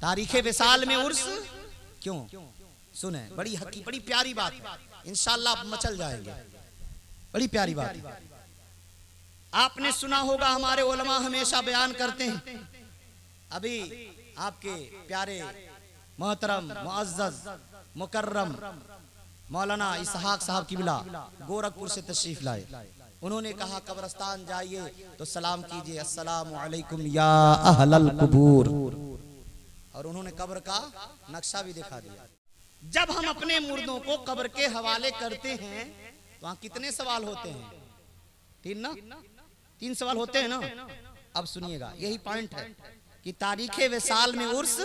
तारीखे विसाल में उर्स क्यों? सुने, बड़ी प्यारी बात है, इंशाअल्लाह आप मचल जाएंगे। बड़ी प्यारी बात है। आपने सुना होगा, हमारे उलमा हमेशा बयान करते हैं, अभी आपके प्यारे मोहतरम मुअज़्ज़ज़ मुकर्रम मौलाना इसहाक साहब किबला गोरखपुर से तशरीफ लाए। उन्होंने कहा कब्रिस्तान जाइए तो सलाम कीजिए, अस्सलामु अलैकुम या अहलल कुबूर, और उन्होंने कब्र का नक्शा भी दिखा दिया। जब हम अपने मुर्दों को कब्र के हवाले करते हैं तो वहां कितने सवाल होते हैं? तीन सवाल होते हैं ना। अब सुनिएगा, यही पॉइंट है कि तारीखे विसाल में उर्स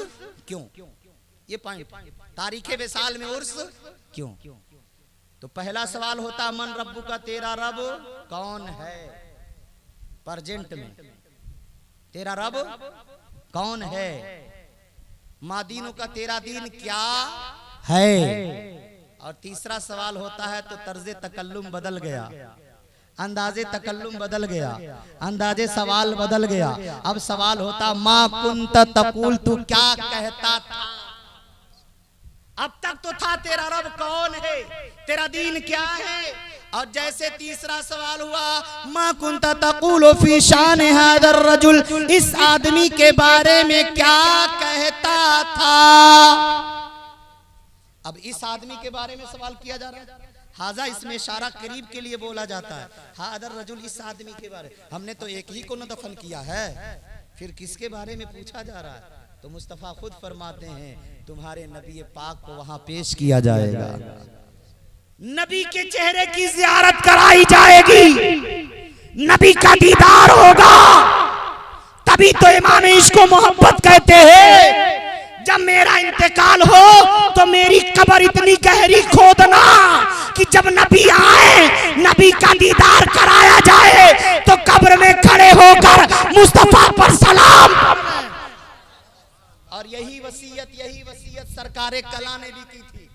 क्यों, ये पॉइंट, तारीखे विसाल में उर्स क्यों। तो पहला सवाल होता मन रब्बु का, तेरा रब कौन है? प्रेजेंट में तेरा रब कौन है? मादीनों का तेरा दीन क्या है? और तीसरा सवाल होता है तो तर्जे तकल्लुम बदल गया, अंदाजे तकल्लुम बदल गया, अंदाजे सवाल बदल गया। अब सवाल होता मा कुंत तकुल, तू क्या कहता था? अब तक तो था तेरा रब कौन है, तेरा दीन क्या है। और जैसे तीसरा सवाल हुआ मा कुंत तकुल फी शान हादर रजुल, इस आदमी के बारे में क्या कहता था? अब इस आदमी के बारे में सवाल किया जा रहा है। हाजा इसमें इशारा करीब के लिए बोला जाता है, हादर रजुल, इस आदमी के बारे। हमने तो एक ही को न दफन किया है, फिर किसके बारे में पूछा जा रहा है? तो मुस्तफा खुद फरमाते हैं तुम्हारे नबी पाक को वहां पेश किया जाएगा, नबी के चेहरे की जियारत कराई जाएगी, नबी का दीदार होगा। तभी तो इमाम इश्क को मोहब्बत कहते हैं। जब मेरा इंतकाल हो तो मेरी कब्र इतनी गहरी खोदना कि जब नबी आए, नबी का दीदार कराया जाए तो कब्र में खड़े होकर मुस्तफा पर सलाम। और यही वसीयत सरकारे कला ने भी की थी,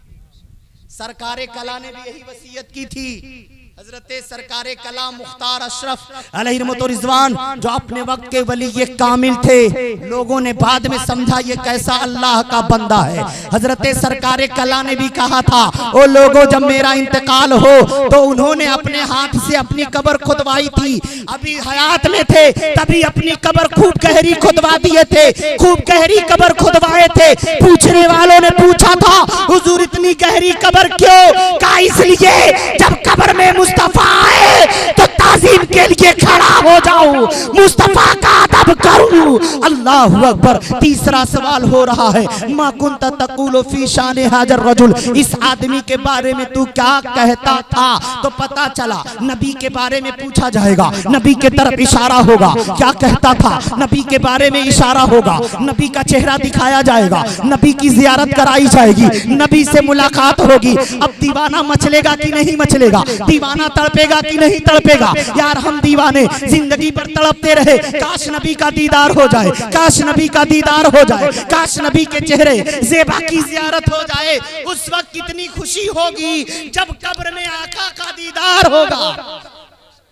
सरकारे कला ने भी यही वसीयत की थी। हजरत सरकारे कला मुख्तार अशरफ अलैहिर्रहमत व रिज़वान, जो अपने वक्त के वली ये कामिल थे, लोगों ने बाद में समझा ये कैसा अल्लाह का बंदा है। हजरत सरकारे कला ने भी कहा था, ओ लोगों जब मेरा इंतकाल हो तो उन्होंने अपने हाथ से अपनी कब्र खुदवाई थी, अभी हयात में थे तभी अपनी कब्र खूब गहरी खुदवा दिए थे, खूब गहरी कब्र खुदवाए थे। पूछने वालों ने पूछा था हुजूर इतनी गहरी कब्र क्यों? कहा इसलिए जब कब्र में मुस्तफा आए तो ताज़ीम के लिए खड़ा हो जाऊं, मुस्तफा का अदब करूं। अल्लाहु अकबर। तीसरा सवाल हो रहा है मा कुंत तकुलु फी शान हाजर रजुल, इस आदमी के बारे में तू क्या कहता था? तो पता चला नबी के बारे में पूछा जाएगा, नबी के तरफ इशारा होगा, क्या कहता था? नबी के बारे में इशारा होगा, नबी का चेहरा दिखाया जाएगा, नबी की जियारत कराई जाएगी, नबी से मुलाकात होगी। अब दीवाना मचलेगा कि नहीं मचलेगा? दीवाना तड़पेगा कि नहीं तड़पेगा? यार हम दीवाने जिंदगी पर तड़पते रहे, काश नबी का दीदार हो जाए, काश नबी का दीदार हो जाए, काश नबी के चेहरे ज़ेबा की ज़ियारत हो जाए। उस वक्त कितनी खुशी होगी जब कब्र में आका का दीदार होगा।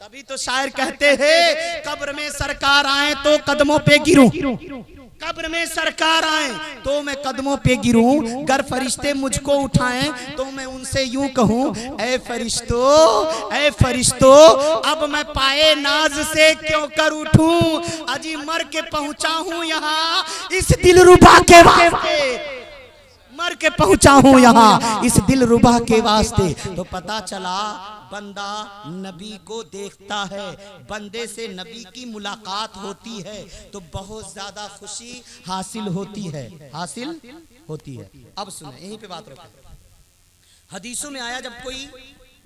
तभी तो शायर कहते हैं कब्र में सरकार आए तो कदमों पे गिरूं, कब्र में सरकार आए तो मैं कदमों पे गिरूं, गर फरिश्ते मुझको उठाएं तो मैं उनसे यूं कहूं ऐ फरिश्तों, ऐ फरिश्तों, अब मैं पाए नाज से क्यों कर उठूं, अजी मर के पहुंचा हूं यहाँ इस दिलरुबा के वास्ते, मर के पहुंचा हूं यहाँ इस दिलरुबा के वास्ते। तो पता चला बंदा नबी को देखता है, बंदे से नबी की मुलाकात होती है तो बहुत ज्यादा खुशी हासिल होती है, हासिल होती है। अब सुने, यहीं पे बात रखें। हदीसों में आया जब कोई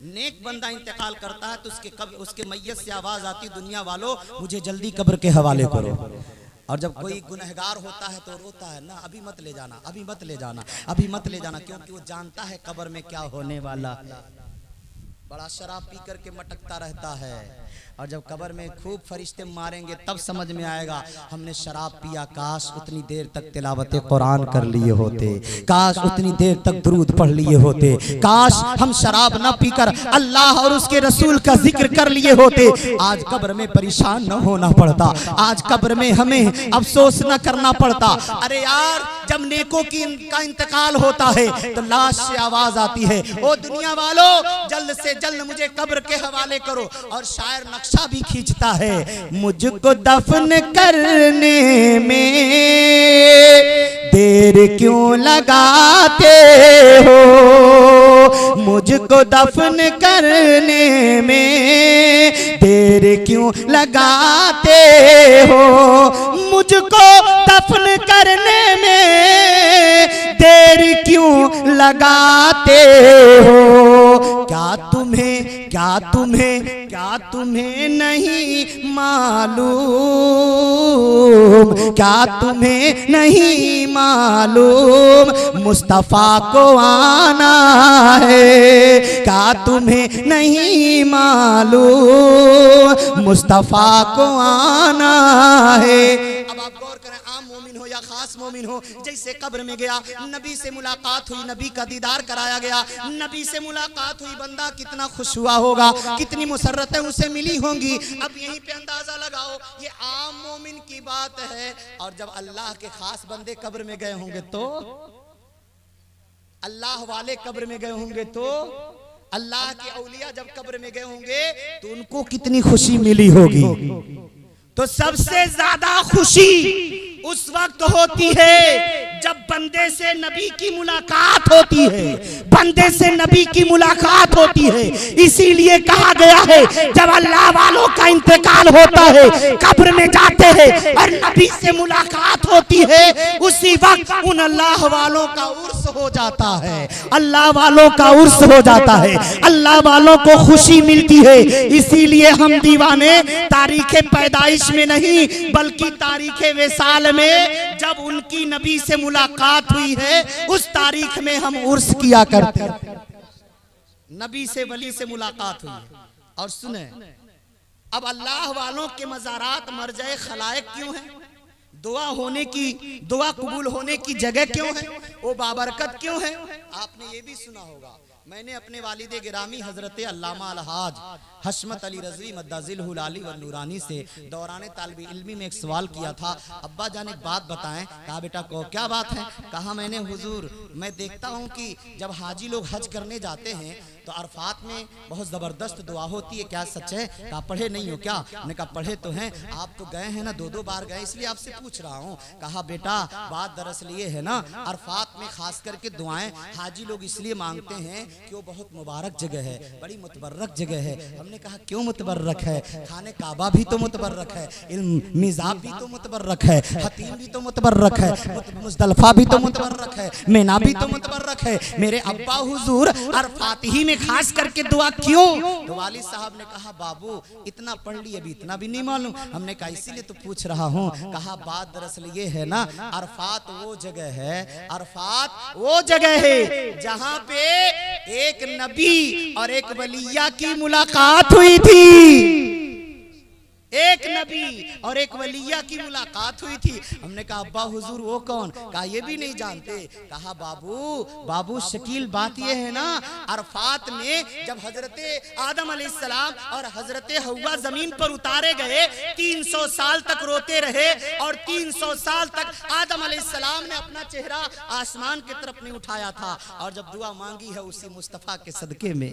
नेक बंदा इंतकाल करता है तो उसके मैयत से आवाज आती, दुनिया वालों मुझे जल्दी कब्र के हवाले करो। और जब कोई गुनहगार होता है तो रोता है ना, अभी मत ले जाना, अभी मत ले जाना, अभी मत ले जाना, क्योंकि वो जानता है कब्र में क्या होने वाला है। बड़ा शराब पी करके मटकता रहता है, और जब कब्र में खूब फरिश्ते मारेंगे तब समझ में आएगा हमने शराब पिया, काश उतनी देर तक तिलावत कुरान कर लिए होते, काश उतनी देर तक दुरूद पढ़ लिए होते, काश हम शराब न पीकर अल्लाह और उसके रसूल का जिक्र कर लिए होते। आज कब्र में परेशान न होना पड़ता, आज कब्र में हमें अफसोस न करना पड़ता। अरे यार, जब नेकों का इंतकाल होता है तो लाश से आवाज आती है, ओ दुनिया वालों जल्द से जल्द मुझे कब्र के हवाले करो। और शायर नक्शा भी खींचता है, मुझको दफन करने में देर क्यों लगाते हो, मुझको दफन करने में देर क्यों लगाते हो, मुझको दफन करने में देर क्यों लगाते हो। क्या तुम्हें नहीं मालूम, क्या तुम्हें नहीं मालूम मुस्तफा को आना है, क्या तुम्हें नहीं मालूम मुस्तफा को आना है। अब आप गौर करें, आम मोमिन हो या खास मोमिन हो, जैसे कब्र में गया, नबी से मुलाकात हुई, नबी का दीदार कराया गया, नबी से मुलाकात हुई, बंदा कितना खुश हुआ होगा, कितनी मुसर्रतें उसे मिली होंगी। अब यहीं पे अंदाजा लगाओ, ये आम मोमिन की बात है। और जब अल्लाह के खास बंदे कब्र में गए होंगे तो, अल्लाह वाले कब्र में गए होंगे तो, अल्लाह के औलिया जब कब्र में गए होंगे तो उनको कितनी खुशी मिली होगी। तो सबसे ज्यादा खुशी उस वक्त होती है जब बंदे से नबी की मुलाकात होती है, बंदे से नबी की मुलाकात होती है। इसीलिए कहा गया है जब अल्लाह वालों का इंतकाल होता है, कब्र में जाते हैं और नबी से मुलाकात होती है, उसी वक्त उन अल्लाह वालों का उर्स हो जाता है, अल्लाह वालों का उर्स हो जाता है, अल्लाह वालों को खुशी मिलती है। इसीलिए हम दीवाने तारीख पैदाइश में नहीं बल्कि तारीख विसाल में जब उनकी नबी से मुलाकात हुई है उस तारीख में हम उर्स किया करते हैं। नबी से वली से मुलाकात हुई। और सुने, अब अल्लाह वालों के मज़ारात मरजाए खलाइक क्यों है, दुआ होने की, दुआ कबूल होने की जगह क्यों है, वो बाबरकत क्यों है। आपने ये भी सुना होगा, मैंने अपने वालिद गिरामी हजरत अल्लामा अलहाज हशमत अली रज़वी मद्दाजिलहुल आली व नूरानी से दौरान तालिब इल्मी में एक सवाल किया था, अब्बा जान एक बात बताएं। कहा बेटा को क्या बात है। कहा मैंने हुजूर मैं देखता हूं कि जब हाजी लोग हज करने जाते हैं तो अरफात में बहुत ज़बरदस्त दुआ होती है, क्या सच है। कहा पढ़े नहीं हो क्या। मैंने कहा पढ़े तो हैं, आप तो गए हैं ना, 2-2 बार गए, इसलिए आपसे पूछ रहा हूँ। कहा बेटा बात दरअसल ये है ना, अरफात में खास करके दुआएं हाजी लोग इसलिए मांगते हैं कि वो बहुत मुबारक जगह है, बड़ी मुतबर्रक जगह है। हमने कहा क्यों मुतबर्रक है। खाने काबा भी तो मुतबर्रक है, मिज़ाब भी तो मुतबर्रक है, हतीम भी तो मुतबर्रक है, मुज़दलिफा भी तो मुतबर्रक है, मीना भी तो मुतबर्रक है। मेरे अब्बा हुजूर अरफात ही में खास करके दुआ क्यों। तो वालिद साहब ने कहा बाबू इतना पढ़ ली, अभी इतना भी नहीं मालूम। हमने कहा इसीलिए तो पूछ रहा हूँ। कहा बात दरअसल ये है ना, अरफात वो जगह है, अरफात वो जगह है जहाँ पे एक नबी और एक वलिया की मुलाकात हुई थी, एक नबी और एक वलिया की मुलाकात हुई थी। हमने कहा अब्बा हुजूर वो कौन। कहा ये भी नहीं जानते। कहा बाबू शकील बात ये है ना, अरफात में जब हजरत आदम अलैहिस्सलाम और हजरत हव्वा जमीन पर उतारे गए, 300 साल तक रोते रहे और 300 साल तक आदम अलैहिस्सलाम ने अपना चेहरा आसमान की तरफ नहीं उठाया था। और जब दुआ मांगी है उसी मुस्तफा के सदके में,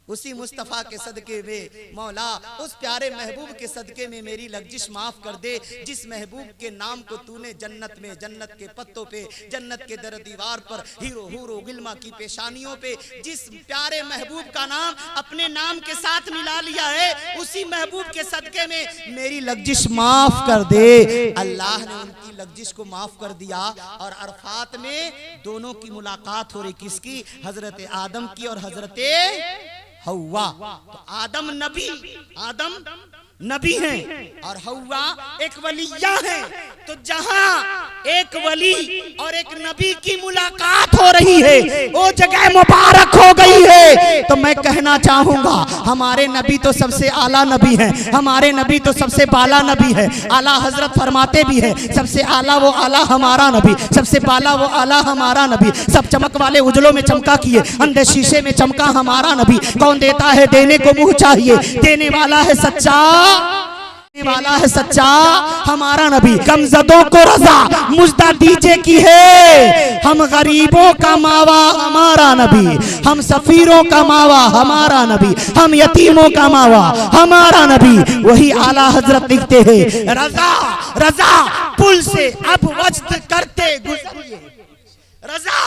उसी मुस्तफ़ा के सदके में, मौला उस प्यारे महबूब के सदके में मेरी लग्जिश माफ कर दे, जिस महबूब के नाम को तूने जन्नत में, जन्नत के पत्तों पे, जन्नत के दर दीवार पर, हीरो हूरो गिल्मा की पेशानियों पे, जिस प्यारे महबूब का नाम अपने नाम के साथ मिला लिया है, उसी महबूब के सदके में मेरी लग्जिश माफ कर दे। अल्लाह ने उनकी लग्जिश को माफ कर दिया। और अरफात में दोनों की मुलाकात हो रही, किसकी, हजरत आदम की और हजरत हव्वा। तो आदम नबी हैं और हव्वा एक वलिया है। तो जहां एक वली और एक नबी की मुलाकात हो रही है, वो जगह मुबारक हो गई है। तो मैं कहना चाहूंगा हमारे नबी तो सबसे आला नबी हैं, हमारे नबी तो सबसे बाला नबी है। आला हजरत फरमाते भी है सबसे आला वो आला हमारा नबी, सबसे बाला वो आला हमारा नबी। सब चमक वाले उजलों में चमका किए, अंधे शीशे में चमका हमारा नबी। कौन देता है देने को मुंह चाहिए, देने वाला है सच्चा, वाला है सच्चा हमारा नबी। गमजदों को रजा मुजदा दीजे की है, हम गरीबों का मावा हमारा नबी, हम सफीरों का मावा हमारा नबी, हम यतीमों का मावा हमारा नबी। वही आला हजरत लिखते हैं रजा रजा पुल से अब वज्द करते गुजरिए, रजा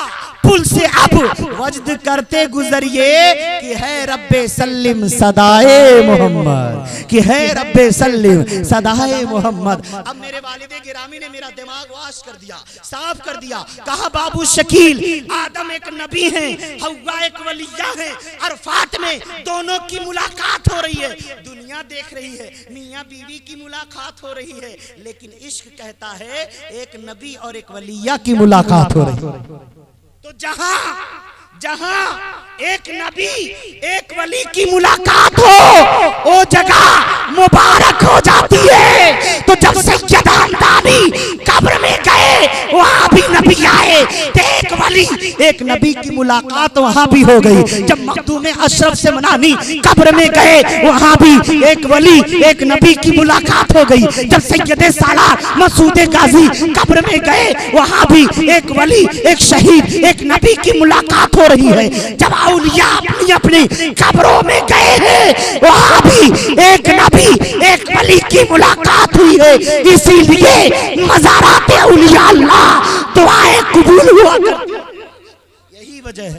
पुल से अब वज्द करते गुजरिए कि है रब्बे सल्लिम सदाए मोहम्मद, कि है रब्बे सल्लिम सदाए मोहम्मद। अब मेरे वालिदे गिरामी ने मेरा दिमाग वाश कर दिया, साफ कर दिया। कहा बाबू शकील आदम एक नबी हैं, हव्वा एक वलिया है, अरफात में दोनों की मुलाकात हो रही है। दुनिया देख रही है मियाँ बीवी की मुलाकात हो रही है, लेकिन इश्क कहता है एक नबी और एक वलिया की मुलाकात हो रही है। तो जहां जहां एक नबी एक वली की मुलाकात हो वो जगह मुबारक हो जाती है। तो जब सैयद हमदानी कब्र में गए वहां भी नबी आए, तो एक वली एक नबी की मुलाकात वहां भी हो गई। जब मखदूम अशरफ से मनानी कब्र में गए वहां भी एक वली एक नबी की मुलाकात हो गई। जब सैयद सालार मसूद गाजी कब्र में गए वहां भी एक वली एक शहीद एक नबी की मुलाकात हो रही है। जब औलिया अपनी अपनी कब्रों में गए हैं वहां भी एक नबी एक वली की मुलाकात हुई है। इसीलिए मज़ारात औलिया अल्लाह दुआएं कबूल हुआ करती, यही वजह है।